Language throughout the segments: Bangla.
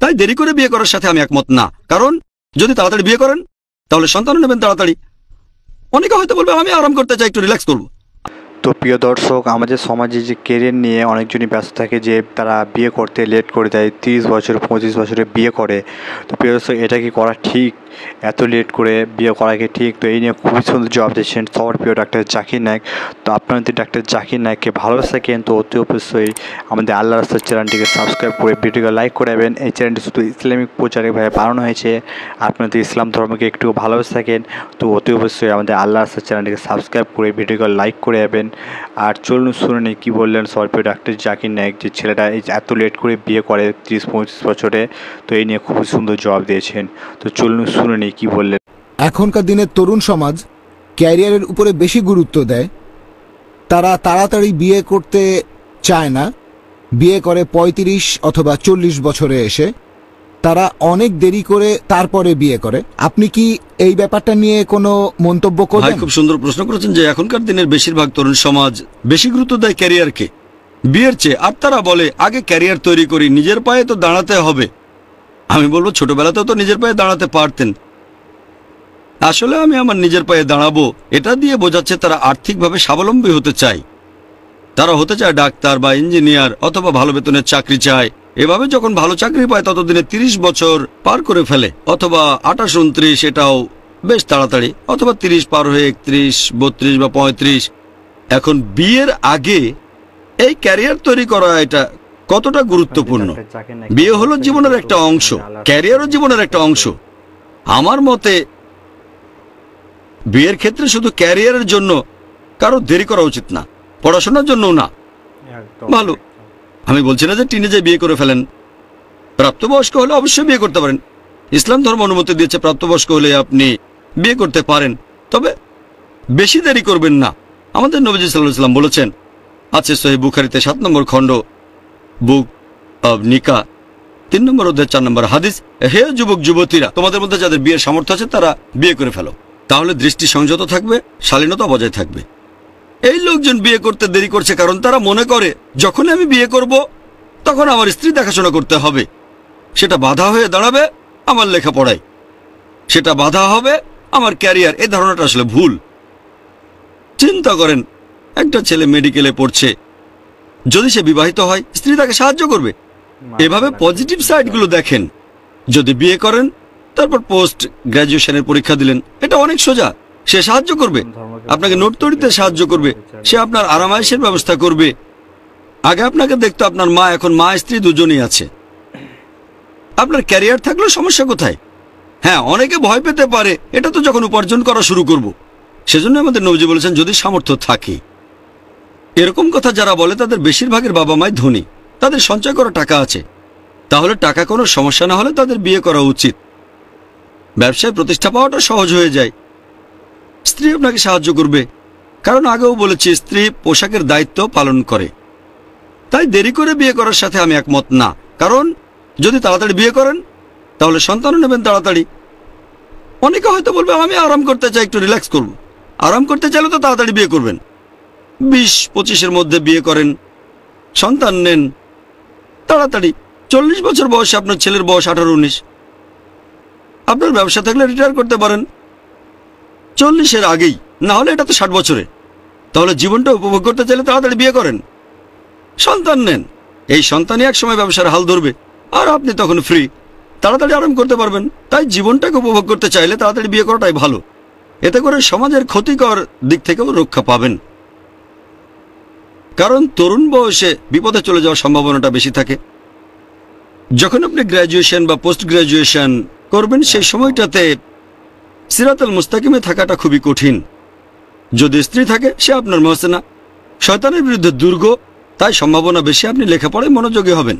তাই দেরি করে বিয়ে করার সাথে আমি একমত না, কারণ যদি তাড়াতাড়ি বিয়ে করেন তাহলে সন্তান নেবেন তাড়াতাড়ি। অনেকে হয়তো বলবে আমি আরাম করতে চাই, একটু রিল্যাক্স করবো। তো প্রিয় দর্শক, আমাদের সমাজে যে কেরিয়ার নিয়ে অনেকজনই ব্যস্ত থাকে, যে তারা বিয়ে করতে লেট করে দেয়, 30 বছর 25 বছরে বিয়ে করে। তো প্রিয় দর্শক, এটা কি করা ঠিক? এত লেট করে বিয়ে করা কি ঠিক? তো এই নিয়ে খুবই সুন্দর জবাব দিচ্ছেন সবার প্রিয় ডাক্তার জাকির নায়েক। তো আপনারা যদি ডাক্তার জাকির নায়েককে ভালোবাসে থাকেন তো অতি অবশ্যই আমাদের আল্লাহ রাস্তার চ্যানেলটিকে সাবস্ক্রাইব করে ভিডিওকে লাইক করে দেবেন। এই চ্যানেলটি শুধু ইসলামিক প্রচারিকভাবে বানানো হয়েছে। আপনারা যদি ইসলাম ধর্মকে একটু ভালোবাসে থাকেন তো অতি অবশ্যই আমাদের আল্লাহ রাস্তার চ্যানেলটিকে সাবস্ক্রাইব করে ভিডিওকে লাইক করে দেবেন। আর চলুন শুনে নিই কী বললেন সবার প্রিয় ডাক্তার জাকির নায়েক, যে ছেলেটা এত লেট করে বিয়ে করে 30-35 বছরে। তো এই নিয়ে খুবই সুন্দর জবাব দিয়েছেন। তো চলুন শুনে নিই কী বললেন। এখনকার দিনের তরুণ সমাজ ক্যারিয়ারের উপরে বেশি গুরুত্ব দেয়। তারা তাড়াতাড়ি বিয়ে করতে চায় না, বিয়ে করে 35 অথবা 40 বছরে এসে। তারা অনেক দেরি করে তারপরে বিয়ে করে। আপনি কি এই ব্যাপারটা নিয়ে কোনো মন্তব্য করবেন? খুব সুন্দর প্রশ্ন করেছেন যে এখনকার দিনের বেশিরভাগ তরুণ সমাজ বেশি গুরুত্ব দেয় ক্যারিয়ারকে বিয়ের চেয়ে। আর তারা বলে আগে ক্যারিয়ার তৈরি করি, নিজের পায়ে তো দাঁড়াতে হবে। আমি বলবো ছোটবেলাতেও তো নিজের পায়ে দাঁড়াতে পারতেন। আসলে আমি আমার নিজের পায়ে দাঁড়াবো এটা দিয়ে বোঝাচ্ছে তারা আর্থিকভাবে স্বাবলম্বী হতে চায়। তারা হতে চায় ডাক্তার বা ইঞ্জিনিয়ার অথবা ভালো বেতনের চাকরি চায়। এভাবে যখন ভালো চাকরি পায় ততদিনে 30 বছর পার করে ফেলে, অথবা 28-29, এটাও বেশ তাড়াতাড়ি, অথবা 30 পার হয়ে 31, 32 বা 35। এখন বিয়ের আগে এই ক্যারিয়ার তৈরি করা এটা কতটা গুরুত্বপূর্ণ? বিয়ে হলো জীবনের একটা অংশ, ক্যারিয়ারও জীবনের একটা অংশ। আমার মতে বিয়ের ক্ষেত্রে শুধু ক্যারিয়ারের জন্য কারো দেরি করা উচিত না, পড়াশোনার জন্যও না। ভালো, আমি বলছি না যে টিনেজে বিয়ে করে ফেলেন। প্রাপ্তবয়স্ক হলে অবশ্যই বিয়ে করতে পারেন। ইসলাম ধর্ম অনুমতি দিয়েছে প্রাপ্তবয়স্ক হলে আপনি বিয়ে করতে পারেন, তবে বেশি দেরি করবেন না। আমাদের নবীজি সাল্লাল্লাহু আলাইহি ওয়াসাল্লাম বলেছেন, আছে সহিহ বুখারীতে 7 নম্বর খণ্ড, বুক অব নিকা, 3 নম্বর অধ্যায় 4 নম্বর হাদিস, হে যুবক যুবতীরা, তোমাদের মধ্যে যাদের বিয়ের সামর্থ্য আছে তারা বিয়ে করে ফেলো, তাহলে দৃষ্টি সংযত থাকবে, শালীনতা বজায় থাকবে। এই লোকজন বিয়ে করতে দেরি করছে কারণ তারা মনে করে যখনই আমি বিয়ে করব তখন আমার স্ত্রী দেখাশোনা করতে হবে, সেটা বাধা হয়ে দাঁড়াবে আমার লেখাপড়ায়, সেটা বাধা হবে আমার ক্যারিয়ার। এই ধারণাটা আসলে ভুল। চিন্তা করেন, একটা ছেলে মেডিকেলে পড়ছে, যদি সে বিবাহিত হয় স্ত্রী তাকে সাহায্য করবে। এভাবে পজিটিভ সাইডগুলো দেখেন। যদি বিয়ে করেন তারপর পোস্ট গ্র্যাজুয়েশনের পরীক্ষা দিলেন, এটা অনেক সোজা। সে সাহায্য করবে, আপনাকে নোট তৈরিতে সাহায্য করবে, সে আপনার আরামায়েশের ব্যবস্থা করবে। আগে আপনাকে দেখতো আপনার মা, এখন মা স্ত্রী দুজনেই আছে। আপনার ক্যারিয়ার থাকলেও সমস্যা কোথায়? হ্যাঁ, অনেকে ভয় পেতে পারে, এটা তো যখন উপার্জন করা শুরু করব। সেজন্য আমাদের নবীজি বলেছেন যদি সামর্থ্য থাকে। এরকম কথা যারা বলে তাদের বেশিরভাগের বাবা মাই ধনী, তাদের সঞ্চয় করা টাকা আছে, তাহলে টাকা কোনো সমস্যা না হলে তাদের বিয়ে করা উচিত। ব্যবসায় প্রতিষ্ঠা পাওয়াটা সহজ হয়ে যায়। স্ত্রী আপনাকে সাহায্য করবে, কারণ আগেও বলেছি স্ত্রী পোশাকের দায়িত্ব পালন করে। তাই দেরি করে বিয়ে করার সাথে আমি একমত না, কারণ যদি তাড়াতাড়ি বিয়ে করেন তাহলে সন্তানও নেবেন তাড়াতাড়ি। অনেকে হয়তো বলবে আমি আরাম করতে চাই, একটু রিল্যাক্স করব। আরাম করতে চাইলে তো তাড়াতাড়ি বিয়ে করবেন। 20-25-এর মধ্যে বিয়ে করেন, সন্তান নেন তাড়াতাড়ি। 40 বছর বয়সে আপনার ছেলের বয়স 18-19। আপনার ব্যবসা থাকলে রিটায়ার করতে পারেন 40-এর আগেই, না হলে এটা তো 60 বছরে। তাহলে জীবনটা উপভোগ করতে চাইলে তাড়াতাড়ি বিয়ে করেন, সন্তান নেন। এই সন্তানই এক সময় ব্যবসার হাল ধরবে আর আপনি তখন ফ্রি, তাড়াতাড়ি আরাম করতে পারবেন। তাই জীবনটাকে উপভোগ করতে চাইলে তাড়াতাড়ি বিয়ে করাটাই ভালো। এতে করে সমাজের ক্ষতিকর দিক থেকেও রক্ষা পাবেন, কারণ তরুণ বয়সে বিপদে চলে যাওয়ার সম্ভাবনাটা বেশি থাকে। যখন আপনি গ্র্যাজুয়েশন বা পোস্ট গ্র্যাজুয়েশন করবেন সেই সময়টাতে সিরাতুল মুস্তাকিমে থাকাটা খুবই কঠিন। যদি স্ত্রী থাকে সে আপনার মহসেনা, শয়তানের বিরুদ্ধে দুর্গ, তাই সম্ভাবনা বেশি আপনি লেখাপড়ায় মনোযোগী হবেন।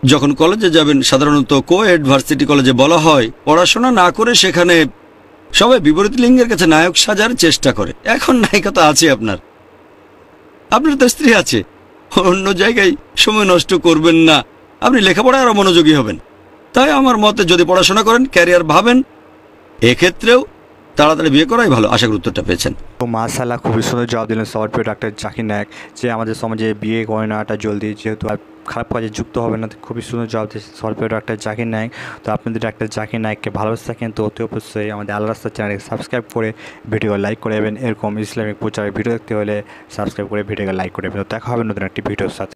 যখন কলেজে যাবেন, সাধারণত কোএড ভার্সিটি কলেজে বলা হয় পড়াশোনা না করে সেখানে সবাই বিপরীত লিঙ্গের কাছে নায়ক সাজার চেষ্টা করে। এখন নায়িকা তো আছে আপনার তো স্ত্রী আছে, অন্য জায়গায় সময় নষ্ট করবেন না, আপনি লেখাপড়ায় আরো মনোযোগী হবেন। তাই আমার মতে যদি পড়াশোনা করেন, ক্যারিয়ার ভাবেন, এক্ষেত্রেও তাড়াতাড়ি বিয়ে করাই ভালো। আশা করি উত্তরটা পেয়েছেন। তো মাশাআল্লাহ খুবই সুন্দর জবাব দিলেন সবার প্রিয় ডাক্তার জাকির নায়েক, যে আমাদের সমাজে বিয়ে করে নেওয়াটা জলদি, যেহেতু খারাপ কাজে যুক্ত হবে না। খুবই সুন্দর জবাব দিয়েছে সরকারি ডাক্তার জাকির নায়েক। তো আপনি যদি ডাক্তার জাকির নায়েককে ভালোবাসে থাকেন তো অতি অবশ্যই আমাদের আল রাস্তা চ্যানেলকে সাবস্ক্রাইব করে ভিডিও লাইক করে দেবেন। এরকম ইসলামিক প্রচারের ভিডিও দেখতে হলে সাবস্ক্রাইব করে ভিডিওকে লাইক করে দেবেন। তো দেখা হবে নতুন একটি ভিডিওর সাথে।